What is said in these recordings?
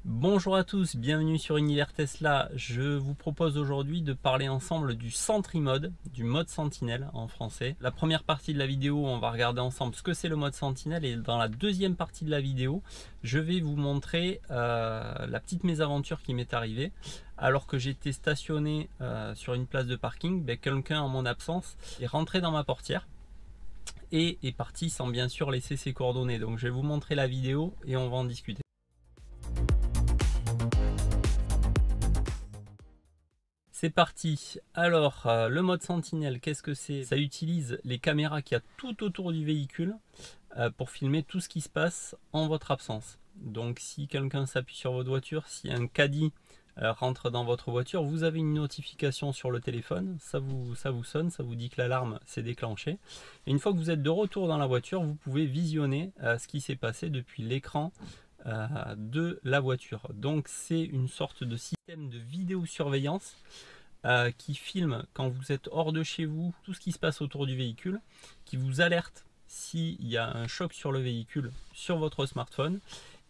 Bonjour à tous, bienvenue sur Univers Tesla. Je vous propose aujourd'hui de parler ensemble du Sentry Mode, du mode Sentinelle en français. La première partie de la vidéo, on va regarder ensemble ce que c'est le mode Sentinelle, et dans la deuxième partie de la vidéo, je vais vous montrer la petite mésaventure qui m'est arrivée. Alors que j'étais stationné sur une place de parking, quelqu'un en mon absence est rentré dans ma portière et est parti sans bien sûr laisser ses coordonnées. Donc je vais vous montrer la vidéo et on va en discuter. C'est parti. Alors, le mode Sentinelle, qu'est-ce que c'est? Ça utilise les caméras qu'il y a tout autour du véhicule pour filmer tout ce qui se passe en votre absence. Donc, si quelqu'un s'appuie sur votre voiture, si un caddie rentre dans votre voiture, vous avez une notification sur le téléphone, ça vous sonne, ça vous dit que l'alarme s'est déclenchée. Et une fois que vous êtes de retour dans la voiture, vous pouvez visionner ce qui s'est passé depuis l'écran de la voiture. Donc c'est une sorte de système de vidéosurveillance qui filme quand vous êtes hors de chez vous tout ce qui se passe autour du véhicule, qui vous alerte s'il y a un choc sur le véhicule sur votre smartphone,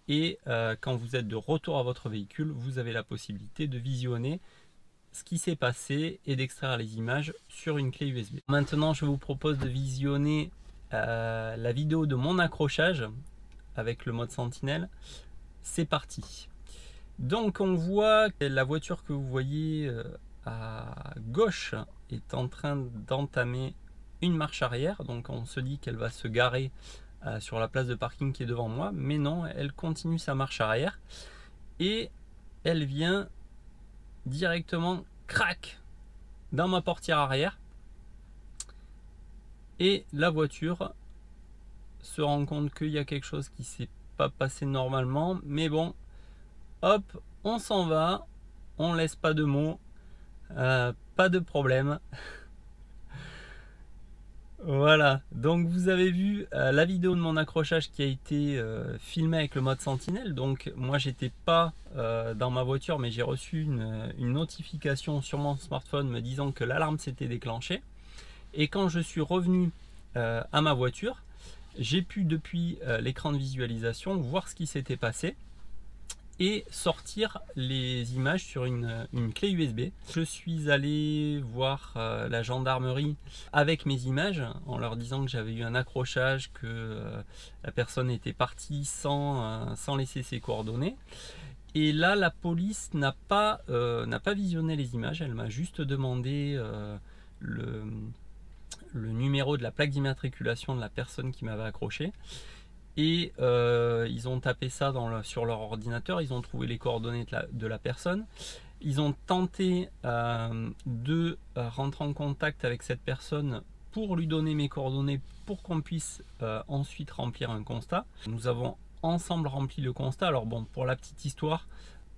et quand vous êtes de retour à votre véhicule, vous avez la possibilité de visionner ce qui s'est passé et d'extraire les images sur une clé USB. Maintenant, je vous propose de visionner la vidéo de mon accrochage avec le mode Sentinelle. C'est parti. Donc on voit que la voiture que vous voyez à gauche est en train d'entamer une marche arrière. Donc on se dit qu'elle va se garer sur la place de parking qui est devant moi, mais non, elle continue sa marche arrière et elle vient directement crac dans ma portière arrière, et la voiture se rend compte qu'il y a quelque chose qui s'est pas passé normalement, mais bon, hop, on s'en va, on laisse pas de mots, pas de problème. Voilà, donc vous avez vu la vidéo de mon accrochage qui a été filmée avec le mode Sentinelle. Donc moi j'étais pas dans ma voiture, mais j'ai reçu une notification sur mon smartphone me disant que l'alarme s'était déclenchée, et quand je suis revenu à ma voiture, j'ai pu depuis l'écran de visualisation voir ce qui s'était passé et sortir les images sur une clé USB. Je suis allé voir la gendarmerie avec mes images en leur disant que j'avais eu un accrochage, que la personne était partie sans laisser ses coordonnées. Et là, la police n'a pas visionné les images, elle m'a juste demandé le numéro de la plaque d'immatriculation de la personne qui m'avait accroché, et ils ont tapé ça sur leur ordinateur, ils ont trouvé les coordonnées de la personne, ils ont tenté de rentrer en contact avec cette personne pour lui donner mes coordonnées pour qu'on puisse ensuite remplir un constat. Nous avons ensemble rempli le constat. Alors bon, pour la petite histoire,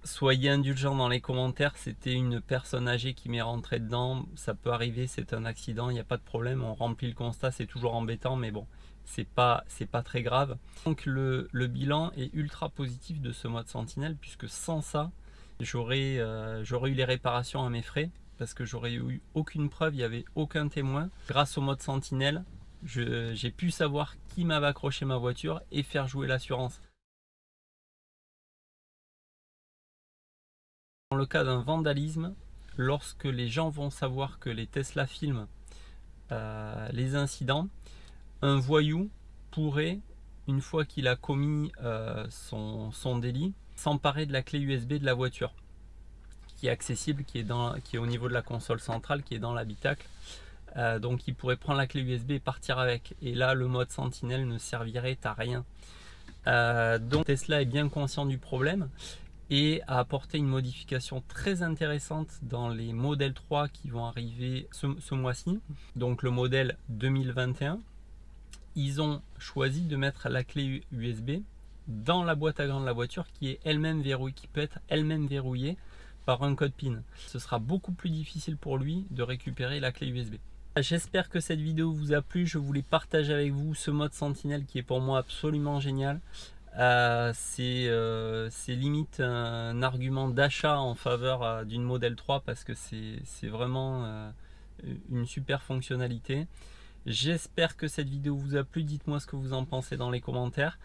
soyez indulgents dans les commentaires, c'était une personne âgée qui m'est rentrée dedans, ça peut arriver, c'est un accident, il n'y a pas de problème, on remplit le constat, c'est toujours embêtant, mais bon, c'est pas très grave. Donc le bilan est ultra positif de ce mode Sentinelle, puisque sans ça, j'aurais eu les réparations à mes frais, parce que j'aurais eu aucune preuve, il n'y avait aucun témoin. Grâce au mode Sentinelle, j'ai pu savoir qui m'avait accroché ma voiture et faire jouer l'assurance. Dans le cas d'un vandalisme, lorsque les gens vont savoir que les Tesla filment les incidents, un voyou pourrait, une fois qu'il a commis son délit, s'emparer de la clé USB de la voiture, qui est accessible, qui est au niveau de la console centrale, qui est dans l'habitacle. Donc il pourrait prendre la clé USB et partir avec. Et là, le mode Sentinelle ne servirait à rien. Donc Tesla est bien conscient du problème et a apporté une modification très intéressante dans les modèles 3 qui vont arriver ce mois-ci. Donc le modèle 2021, ils ont choisi de mettre la clé USB dans la boîte à gants de la voiture, qui est elle-même verrouillée, qui peut être elle-même verrouillée par un code PIN. Ce sera beaucoup plus difficile pour lui de récupérer la clé USB. J'espère que cette vidéo vous a plu. Je voulais partager avec vous ce mode Sentinelle qui est pour moi absolument génial. C'est limite un argument d'achat en faveur d'une Model 3, parce que c'est vraiment une super fonctionnalité. J'espère que cette vidéo vous a plu. Dites-moi ce que vous en pensez dans les commentaires,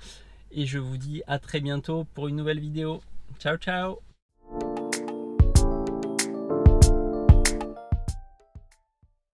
et je vous dis à très bientôt pour une nouvelle vidéo. Ciao ciao.